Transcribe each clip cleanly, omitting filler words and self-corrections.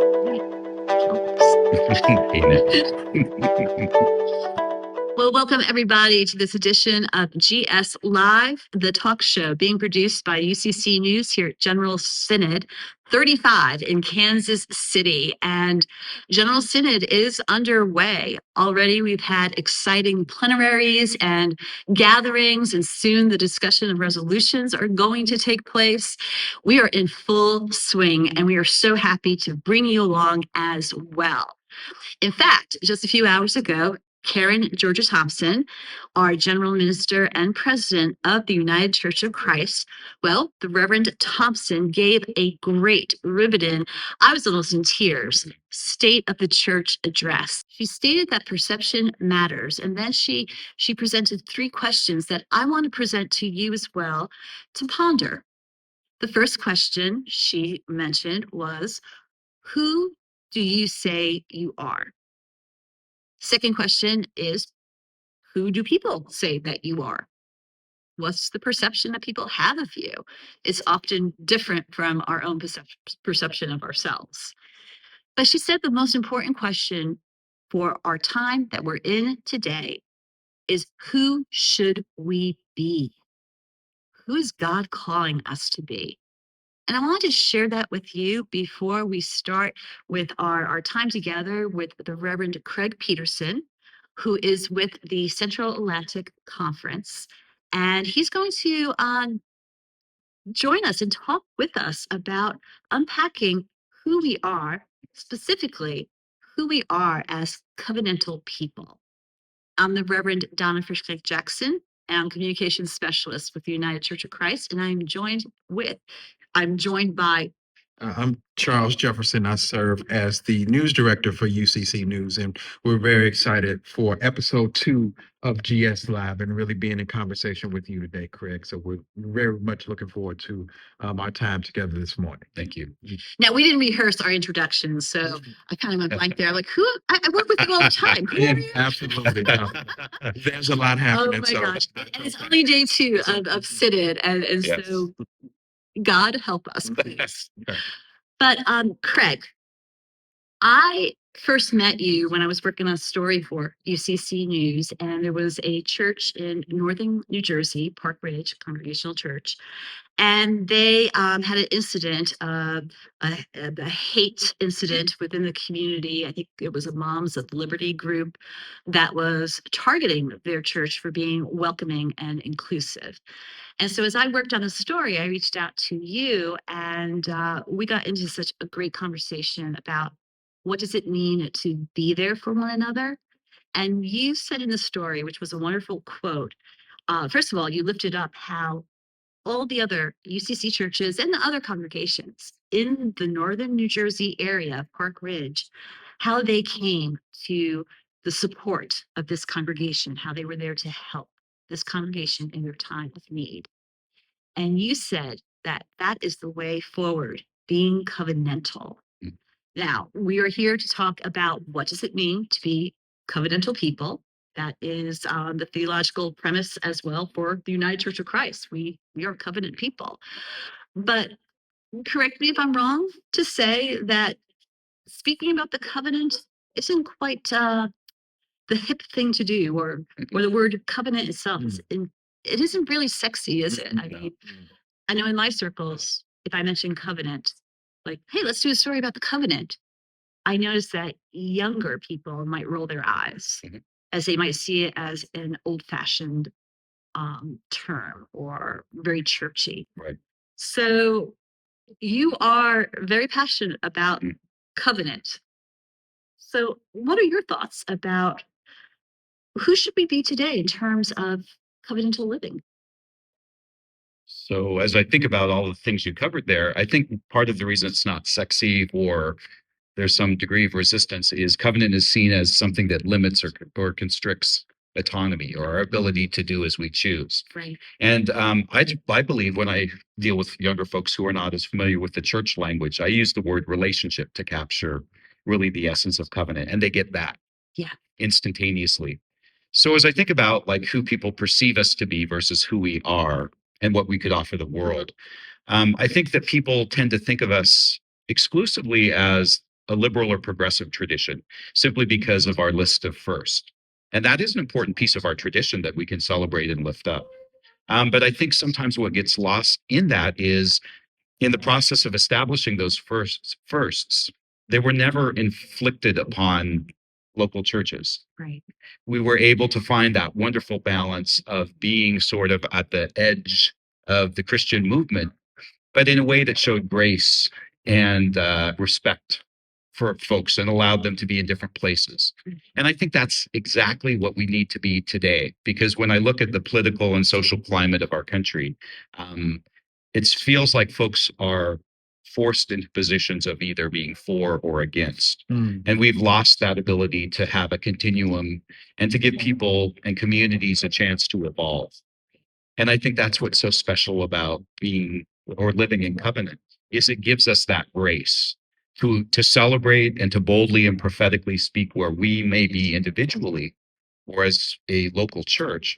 Amen. Well, welcome everybody to this edition of GS Live, the talk show being produced by UCC News here at General Synod 35 in Kansas City. And General Synod is underway. Already we've had exciting plenaries and gatherings, and soon the discussion of resolutions are going to take place. We are in full swing, and we are so happy to bring you along as well. In fact, just a few hours ago, Karen Georgia Thompson, our General Minister and President of the United Church of Christ, well, the Reverend Thompson gave a great, riveting, I was almost in tears, State of the Church address. She stated that perception matters, and then she presented 3 questions that I want to present to you as well to ponder. The first question she mentioned was, who do you say you are? Second question is, who do people say that you are? What's the perception that people have of you? It's often different from our own perception of ourselves. But she said the most important question for our time that we're in today is, who should we be? Who is God calling us to be? And I wanted to share that with you before we start with our time together with the Reverend Craig Peterson, who is with the Central Atlantic Conference. And he's going to join us and talk with us about unpacking who we are, specifically who we are as covenantal people. I'm the Reverend Donna Frischknecht Jackson. I'm communications specialist with the United Church of Christ, and I'm joined by I'm Charles Jefferson. I serve as the news director for UCC News, and we're very excited for episode 2 of GS Live and really being in conversation with you today, Craig. So we're very much looking forward to our time together this morning. Thank you. Now, we didn't rehearse our introductions, so I kind of went blank there. Like, who? I work with you all the time. Who are you? Absolutely. There's a lot happening. Oh my gosh. And it's only day 2 of Synod, and yes. So God help us, please. But Craig, I first met you when I was working on a story for UCC News, and there was a church in northern New Jersey, Park Ridge Congregational Church, and they had an incident, a hate incident within the community. I think it was a Moms of Liberty group that was targeting their church for being welcoming and inclusive. And so as I worked on the story, I reached out to you, and we got into such a great conversation about what does it mean to be there for one another. And you said in the story, which was a wonderful quote, first of all, you lifted up how all the other UCC churches and the other congregations in the northern New Jersey area, Park Ridge, how they came to the support of this congregation, how they were there to help this congregation in their time of need. And you said that that is the way forward, being covenantal. Mm. Now, we are here to talk about what does it mean to be covenantal people. That is the theological premise as well for the United Church of Christ. We are covenant people. But correct me if I'm wrong to say that speaking about the covenant isn't quite the hip thing to do, or the word covenant itself it isn't really sexy, is it? I mean, I know in my circles, if I mention covenant, like, hey, let's do a story about the covenant, I notice that younger people might roll their eyes as they might see it as an old-fashioned term or very churchy. Right. So you are very passionate about covenant. So what are your thoughts about who should we be today in terms of covenantal living? So as I think about all the things you covered there, I think part of the reason it's not sexy or there's some degree of resistance is covenant is seen as something that limits or constricts autonomy or our ability to do as we choose. Right. And I believe when I deal with younger folks who are not as familiar with the church language, I use the word relationship to capture really the essence of covenant, and they get that instantaneously. So as I think about like who people perceive us to be versus who we are and what we could offer the world, I think that people tend to think of us exclusively as a liberal or progressive tradition simply because of our list of first. And that is an important piece of our tradition that we can celebrate and lift up. But I think sometimes what gets lost in that is in the process of establishing those firsts, they were never inflicted upon local churches. Right. We were able to find that wonderful balance of being sort of at the edge of the Christian movement, but in a way that showed grace and respect for folks and allowed them to be in different places. And I think that's exactly what we need to be today, because when I look at the political and social climate of our country, it feels like folks are forced into positions of either being for or against. And we've lost that ability to have a continuum and to give people and communities a chance to evolve. And I think that's what's so special about being or living in covenant, is it gives us that grace to celebrate and to boldly and prophetically speak where we may be individually or as a local church,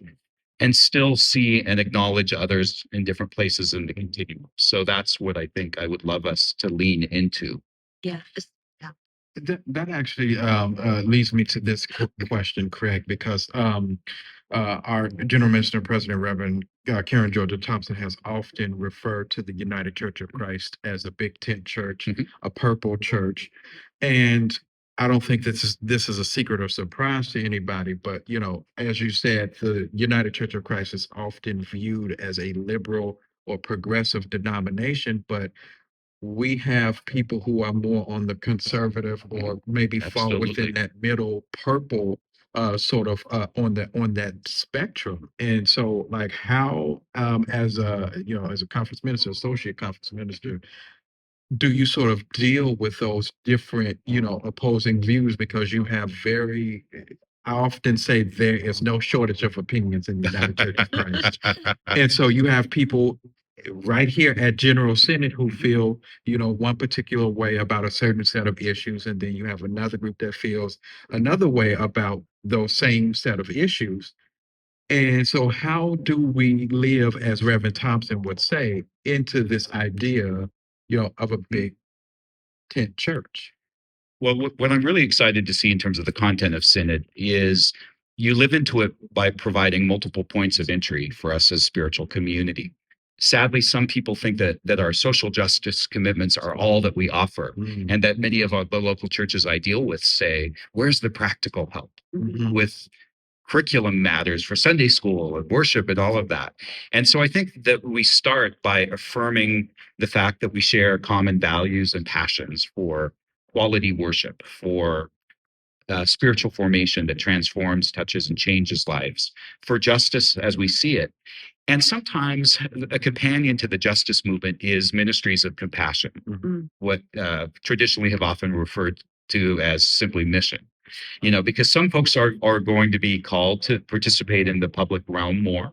and still see and acknowledge others in different places in the continuum. So that's what I think I would love us to lean into. Yeah. That actually leads me to this question, Craig, because our General Minister and President, Reverend Karen Georgia Thompson, has often referred to the United Church of Christ as a big tent church, a purple church. And I don't think this is a secret or surprise to anybody, but as you said, the United Church of Christ is often viewed as a liberal or progressive denomination, but we have people who are more on the conservative or maybe fall Absolutely. within that middle purple sort of on that spectrum. And so like how as a conference minister, associate conference minister, do you sort of deal with those different, opposing views? Because you have I often say there is no shortage of opinions in the United Church of Christ. And so you have people right here at General Synod who feel, one particular way about a certain set of issues. And then you have another group that feels another way about those same set of issues. And so how do we live, as Reverend Thompson would say, into this idea, of a big tent church? Well, what I'm really excited to see in terms of the content of Synod is you live into it by providing multiple points of entry for us as spiritual community. Sadly, some people think that our social justice commitments are all that we offer, and that many of the local churches I deal with say, where's the practical help with curriculum matters for Sunday school and worship and all of that? And so I think that we start by affirming the fact that we share common values and passions for quality worship, for spiritual formation that transforms, touches, and changes lives, for justice as we see it. And sometimes a companion to the justice movement is ministries of compassion, what traditionally have often referred to as simply mission. Because some folks are going to be called to participate in the public realm more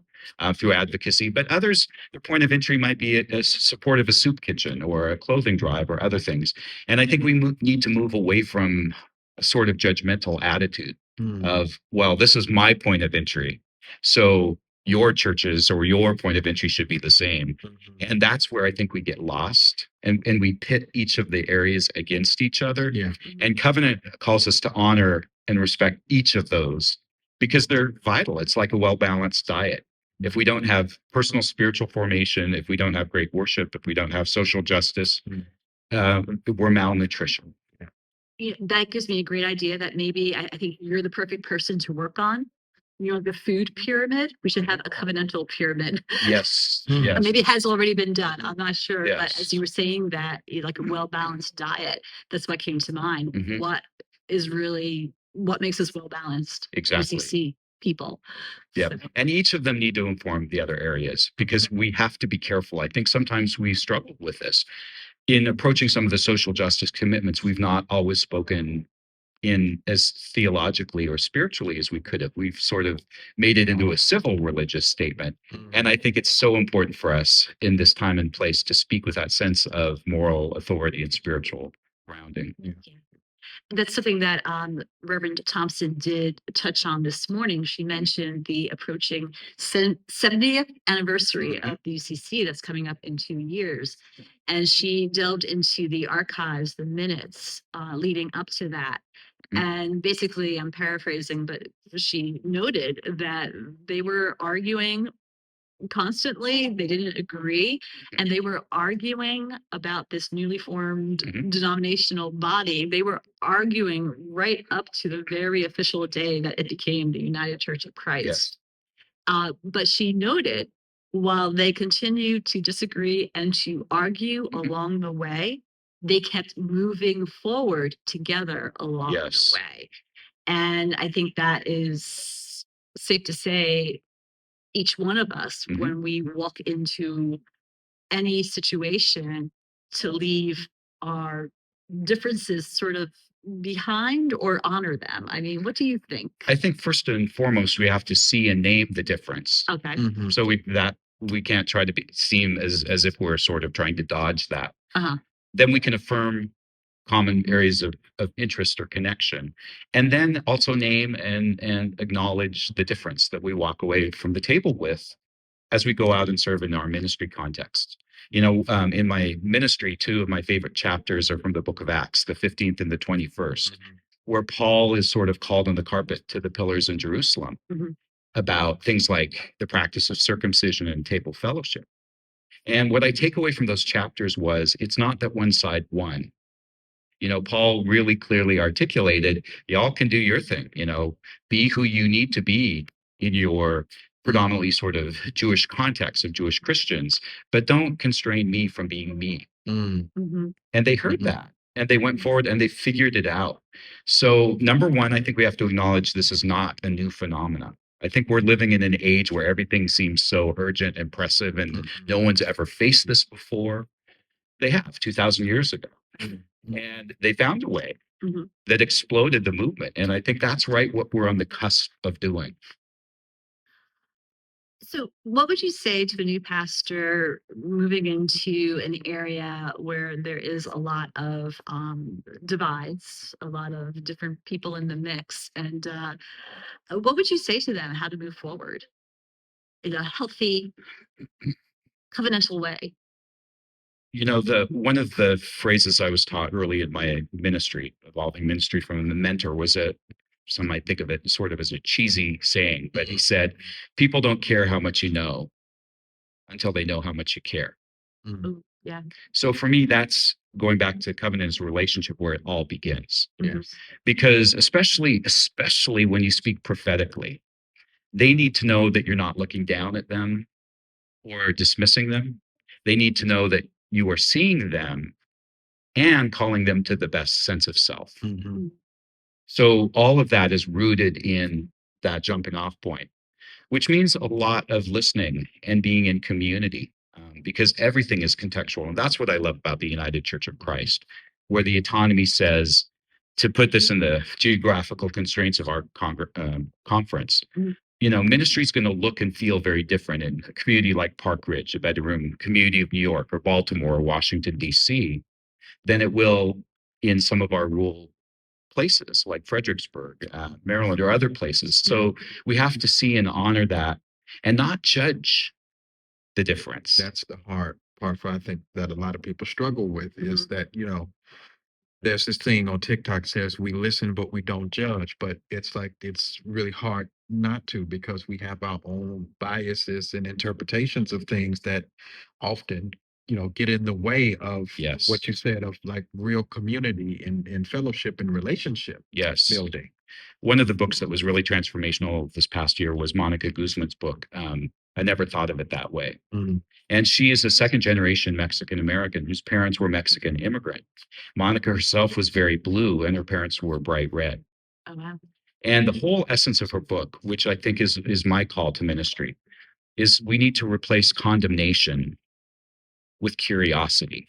through advocacy, but others, their point of entry might be a support of a soup kitchen or a clothing drive or other things. And I think we need to move away from a sort of judgmental attitude of, well, this is my point of entry, so your churches or your point of entry should be the same. And that's where I think we get lost and we pit each of the areas against each other. Yeah. And Covenant calls us to honor and respect each of those because they're vital. It's like a well-balanced diet. If we don't have personal spiritual formation, if we don't have great worship, if we don't have social justice, we're malnutrition. Yeah, that gives me a great idea that maybe I think you're the perfect person to work on. The food pyramid. We should have a covenantal pyramid. Yes. Or maybe it has already been done. I'm not sure. Yes. But as you were saying that, like a well-balanced diet, that's what came to mind. What makes us well-balanced? Exactly. UCC people. Yeah. So. And each of them need to inform the other areas because we have to be careful. I think sometimes we struggle with this. In approaching some of the social justice commitments, we've not always spoken in as theologically or spiritually as we could have. We've sort of made it into a civil religious statement. And I think it's so important for us in this time and place to speak with that sense of moral authority and spiritual grounding. Yeah. That's something that Reverend Thompson did touch on this morning. She mentioned the approaching 70th anniversary of the UCC that's coming up in 2 years. And she delved into the archives, the minutes leading up to that. And basically, I'm paraphrasing, but she noted that they were arguing constantly. They didn't agree, and they were arguing about this newly formed denominational body. They were arguing right up to the very official day that it became the United Church of Christ. But she noted, while they continued to disagree and to argue along the way, they kept moving forward together along the way. And I think that is safe to say, each one of us, when we walk into any situation, to leave our differences sort of behind or honor them. I mean, what do you think? I think first and foremost, we have to see and name the difference. Okay. So we can't try to seem as if we're sort of trying to dodge that. Then we can affirm common areas of interest or connection, and then also name and acknowledge the difference that we walk away from the table with as we go out and serve in our ministry context. In my ministry, two of my favorite chapters are from the book of Acts, the 15th and the 21st, where Paul is sort of called on the carpet to the pillars in Jerusalem about things like the practice of circumcision and table fellowship. And what I take away from those chapters was, it's not that one side won. Paul really clearly articulated, y'all can do your thing, be who you need to be in your predominantly sort of Jewish context of Jewish Christians, but don't constrain me from being me. And they heard that, and they went forward and they figured it out. So number one, I think we have to acknowledge this is not a new phenomenon. I think we're living in an age where everything seems so urgent and pressive, and no one's ever faced this before. They have 2,000 years ago. And they found a way that exploded the movement. And I think that's right what we're on the cusp of doing. So what would you say to a new pastor moving into an area where there is a lot of divides, a lot of different people in the mix? And what would you say to them how to move forward in a healthy, covenantal way? One of the phrases I was taught early in my ministry, evolving ministry from a mentor, was some might think of it sort of as a cheesy saying, but he said, people don't care how much you know until they know how much you care. Ooh, yeah. So for me, that's going back to covenant as a relationship where it all begins. Yes. Because especially when you speak prophetically, they need to know that you're not looking down at them or dismissing them. They need to know that you are seeing them and calling them to the best sense of self. So all of that is rooted in that jumping off point, which means a lot of listening and being in community, because everything is contextual. And that's what I love about the United Church of Christ, where the autonomy says, to put this in the geographical constraints of our conference, ministry is going to look and feel very different in a community like Park Ridge, a bedroom community of New York or Baltimore or Washington, D.C., than it will in some of our rural places like Fredericksburg, Maryland, or other places. So we have to see and honor that and not judge the difference. That's the hard part, I think, that a lot of people struggle with, is that, there's this thing on TikTok says we listen, but we don't judge. But it's like, it's really hard not to, because we have our own biases and interpretations of things that often, get in the way of what you said, of like real community and fellowship and relationship building. One of the books that was really transformational this past year was Monica Guzman's book. I never thought of it that way. And she is a second generation Mexican American whose parents were Mexican immigrant. Monica herself was very blue and her parents were bright red. Oh, wow. And the whole essence of her book, which I think is my call to ministry, is we need to replace condemnation with curiosity.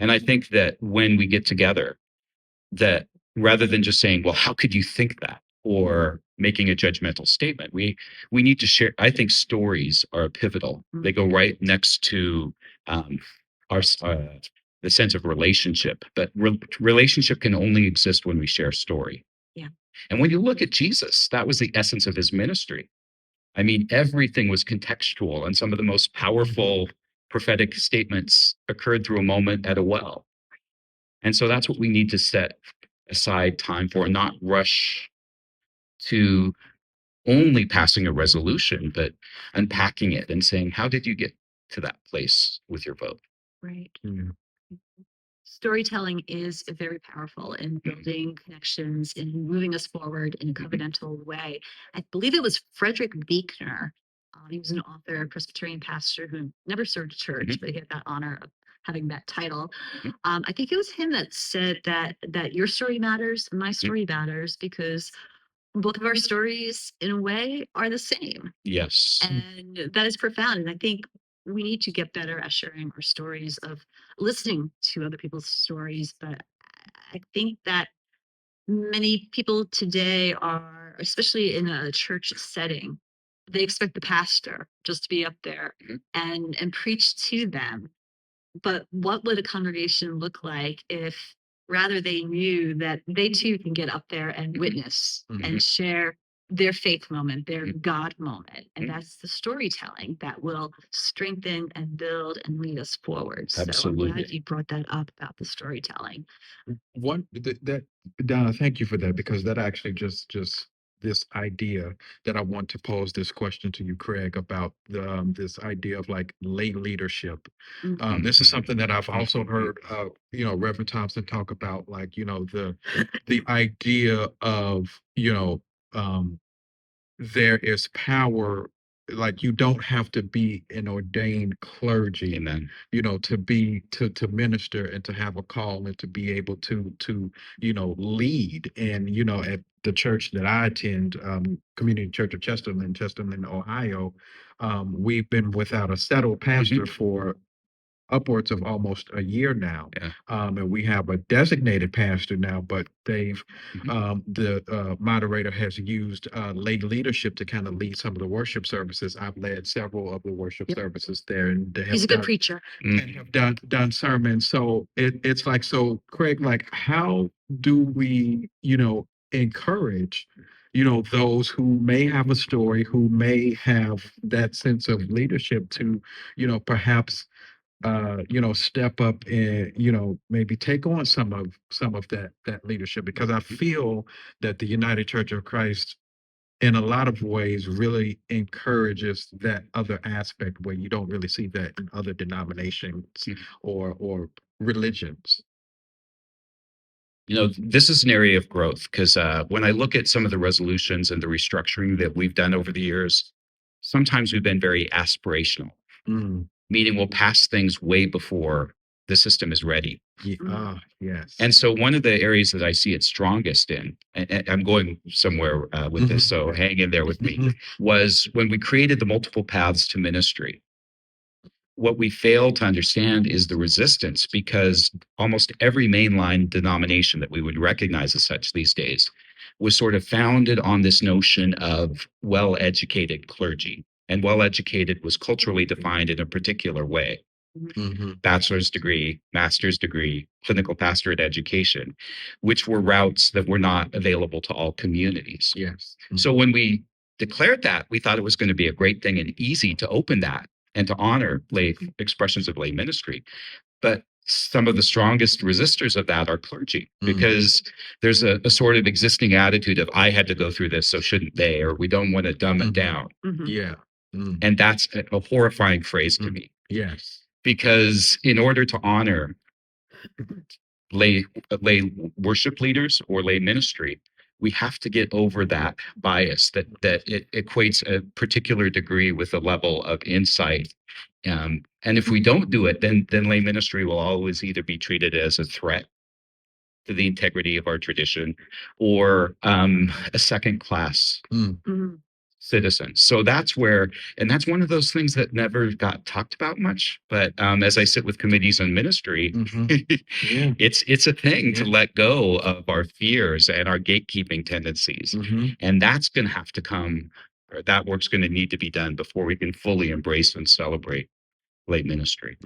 And I think that when we get together, that rather than just saying, well, how could you think that? Or making a judgmental statement, we need to share. I think stories are pivotal. They go right next to our the sense of relationship. But relationship can only exist when we share story. Yeah. And when you look at Jesus, that was the essence of his ministry. I mean, everything was contextual, and some of the most powerful prophetic statements occurred through a moment at a well. And so that's what we need to set aside time for, and not rush to only passing a resolution, but unpacking it and saying, how did you get to that place with your vote? Right. Yeah. Storytelling is very powerful in building connections and moving us forward in a covenantal way. I believe it was Frederick Buechner. He was an author, Presbyterian pastor who never served a church, but he had that honor of having that title. I think it was him that said that your story matters, my story matters, because both of our stories, in a way, are the same. Yes. And that is profound. And I think we need to get better at sharing our stories, of listening to other people's stories. But I think that many people today are, especially in a church setting, they expect the pastor just to be up there and preach to them. But what would a congregation look like if rather they knew that they too can get up there and witness and share their faith moment, their God moment? And that's the storytelling that will strengthen and build and lead us forward. So I'm Absolutely. glad you brought that up about the storytelling. That Donna, thank you for that, because that actually just this idea that I want to pose this question to you, Craig, about this idea of like lay leadership. This is something that I've also heard, Reverend Thompson talk about, like, the idea of, there is power. Like, you don't have to be an ordained clergy, Amen. to minister and to have a call and to be able to lead. And at the church that I attend, Community Church of Chesterland, Ohio, we've been without a settled pastor for upwards of almost a year now. Yeah. And we have a designated pastor now, but the moderator has used lay leadership to kind of lead some of the worship services. I've led several of the worship services there, and they He's a good preacher. and have done sermons. So it's like, so Craig, like, how do we, encourage, those who may have a story, who may have that sense of leadership to, perhaps step up and, maybe take on some of that leadership? Because I feel that the United Church of Christ, in a lot of ways, really encourages that other aspect where you don't really see that in other denominations or religions. This is an area of growth, because when I look at some of the resolutions and the restructuring that we've done over the years, sometimes we've been very aspirational, meaning we'll pass things way before the system is ready. Yes. And so one of the areas that I see it strongest in, and I'm going somewhere with this, so hang in there with me, was when we created the multiple paths to ministry. What we fail to understand is the resistance, because almost every mainline denomination that we would recognize as such these days was sort of founded on this notion of well-educated clergy. And well-educated was culturally defined in a particular way. Bachelor's degree, master's degree, clinical pastorate education, which were routes that were not available to all communities. Yes. So when we declared that, we thought it was going to be a great thing and easy to open that and to honor lay expressions of lay ministry. But some of the strongest resistors of that are clergy, because there's a sort of existing attitude of, I had to go through this, so shouldn't they? Or we don't want to dumb it down. Yeah. And that's a horrifying phrase to me. Yes. Because in order to honor lay worship leaders or lay ministry, we have to get over that bias that it equates a particular degree with a level of insight. And if we don't do it, then lay ministry will always either be treated as a threat to the integrity of our tradition, or a second class citizen. So that's where, and that's one of those things that never got talked about much. But as I sit with committees on ministry, it's a thing to let go of our fears and our gatekeeping tendencies. And that's going to have to come, or that work's going to need to be done before we can fully embrace and celebrate lay ministry.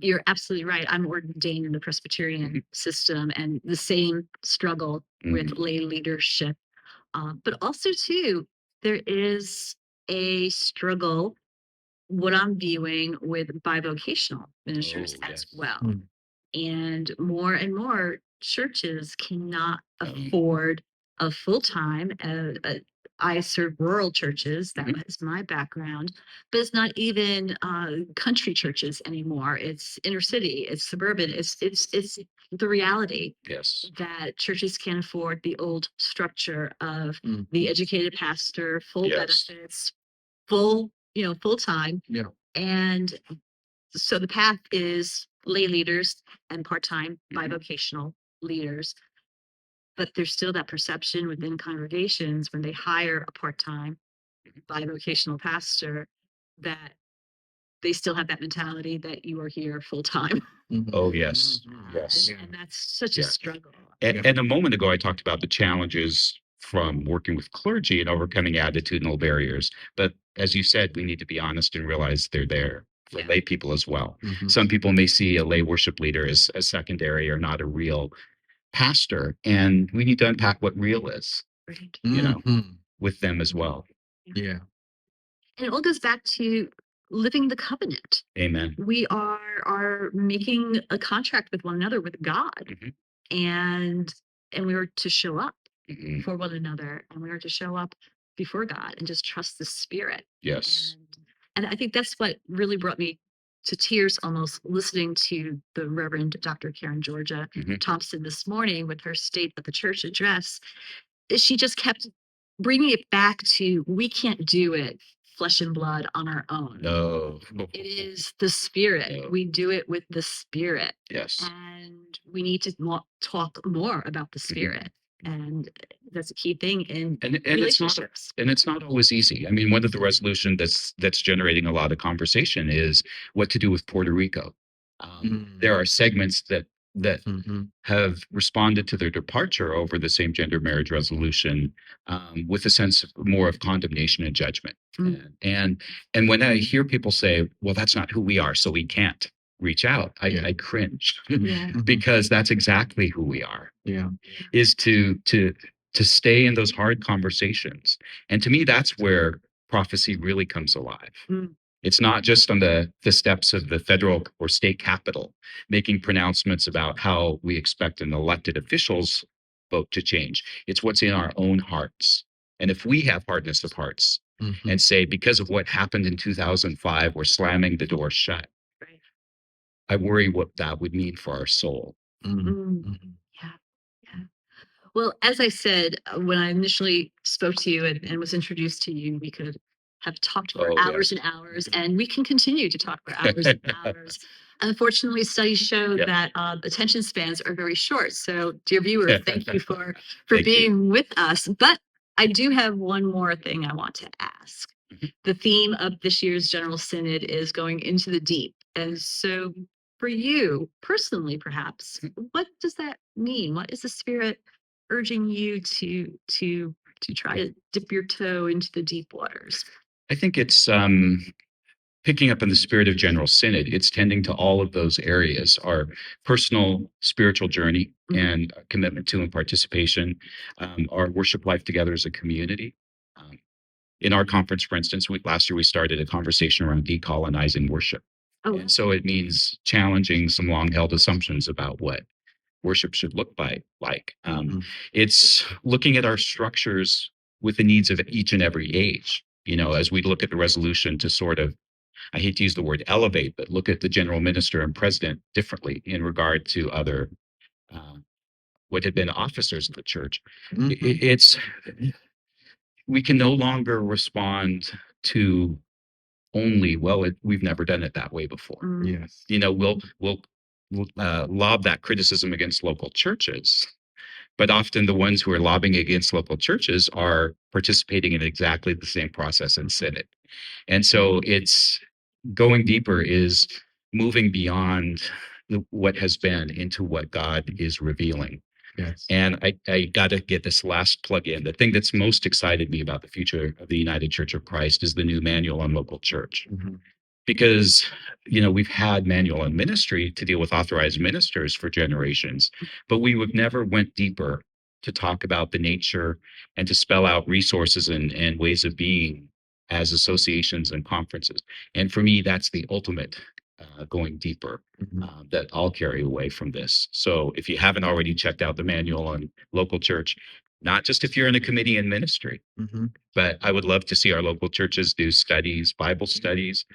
you're absolutely right. I'm ordained in the Presbyterian system, and the same struggle with lay leadership. But also, too, there is a struggle, what I'm viewing, with bivocational ministers as well. And more churches cannot afford a full-time. I serve rural churches. That was my background, but it's not even country churches anymore. It's inner city. It's suburban. It's the reality. Yes. That churches can't afford the old structure of the educated pastor, full benefits, full time. Yeah. And so the path is lay leaders and part-time bivocational leaders. But there's still that perception within congregations when they hire a part-time bivocational pastor that they still have that mentality that you are here full-time. Oh, yes. Yes. And that's such a struggle. And a moment ago, I talked about the challenges from working with clergy and overcoming attitudinal barriers. But as you said, we need to be honest and realize they're there for lay people as well. Some people may see a lay worship leader as secondary or not a real pastor, and we need to unpack what real is, Right. with them as well. Yeah. And it all goes back to living the covenant. Amen. We are making a contract with one another, with God, and we are to show up for one another, and we are to show up before God and just trust the Spirit. Yes. And I think that's what really brought me to tears almost, listening to the Reverend Dr. Karen Georgia Thompson this morning with her State of the Church address. She just kept bringing it back to, we can't do it flesh and blood on our own. No. It is the Spirit. No. We do it with the Spirit. Yes. And we need to talk more about the Spirit. And that's a key thing in relationships. It's not always easy. I mean, one of the resolution that's generating a lot of conversation is what to do with Puerto Rico. There are segments that have responded to their departure over the same gender marriage resolution with a sense of more of condemnation and judgment. And when I hear people say, well, that's not who we are, so we can't reach out, I cringe because that's exactly who we are. Is to stay in those hard conversations. And to me, that's where prophecy really comes alive. It's not just on the steps of the federal or state capitol making pronouncements about how we expect an elected official's vote to change. It's what's in our own hearts. And if we have hardness of hearts and say, because of what happened in 2005, we're slamming the door shut, I worry what that would mean for our soul. Well, as I said, when I initially spoke to you and was introduced to you, we could have talked for hours and hours, and we can continue to talk for hours and hours. Unfortunately, studies show that attention spans are very short. So, dear viewer, thank you for being with us. But I do have one more thing I want to ask. The theme of this year's General Synod is going into the deep. And so for you personally, perhaps, what does that mean? What is the Spirit urging you to try to dip your toe into the deep waters? I think it's picking up in the spirit of General Synod. It's tending to all of those areas, our personal spiritual journey and commitment to and participation, our worship life together as a community. In our conference, for instance, last year we started a conversation around decolonizing worship. And so it means challenging some long-held assumptions about what worship should look like. It's looking at our structures with the needs of each and every age. As we look at the resolution to sort of, I hate to use the word elevate, but look at the general minister and president differently in regard to other, what had been officers of the church. We can no longer respond to only, we've never done it that way before. We'll lob that criticism against local churches, but often the ones who are lobbing against local churches are participating in exactly the same process in Synod. And so it's going deeper, is moving beyond what has been into what God is revealing. And I got to get this last plug in. The thing that's most excited me about the future of the United Church of Christ is the new manual on local church. because we've had manual and ministry to deal with authorized ministers for generations, but we would never went deeper to talk about the nature and to spell out resources and ways of being as associations and conferences. And for me, that's the ultimate going deeper that I'll carry away from this. So if you haven't already checked out the manual on local church, not just if you're in a committee in ministry, but I would love to see our local churches do studies, Bible studies,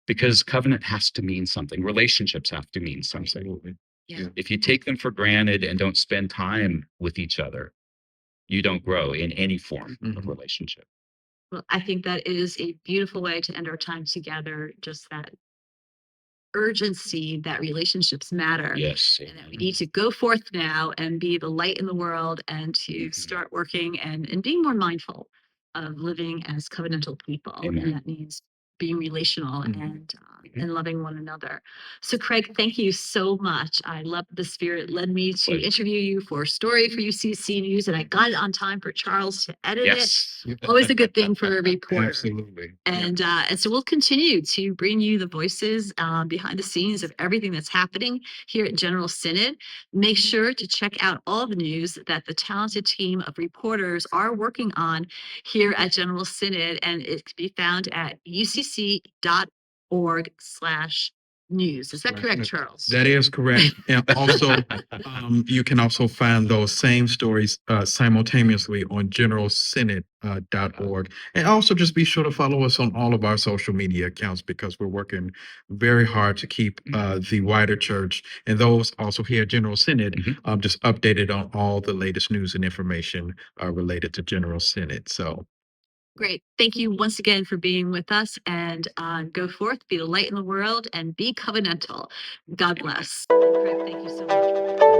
because covenant has to mean something. Relationships have to mean something. Absolutely. Yeah. If you take them for granted and don't spend time with each other, you don't grow in any form of relationship. Well, I think that is a beautiful way to end our time together. Just that urgency that relationships matter. Yes. And that we need to go forth now and be the light in the world and to start working and being more mindful of living as covenantal people. Amen. And that means being relational and loving one another. So Craig, thank you so much. I love the Spirit led me to interview you for a story for UCC News, and I got it on time for Charles to edit it. Always a good thing for a reporter. Absolutely. And so we'll continue to bring you the voices behind the scenes of everything that's happening here at General Synod. Make sure to check out all the news that the talented team of reporters are working on here at General Synod, and it can be found at ucc.org/news. Is that correct, Charles? That is correct. And also, you can also find those same stories simultaneously on generalsynod.org. And also just be sure to follow us on all of our social media accounts, because we're working very hard to keep the wider church and those also here at General Synod just updated on all the latest news and information related to General Synod. So great. Thank you once again for being with us, and go forth, be the light in the world, and be covenantal. God bless. And Craig, thank you so much.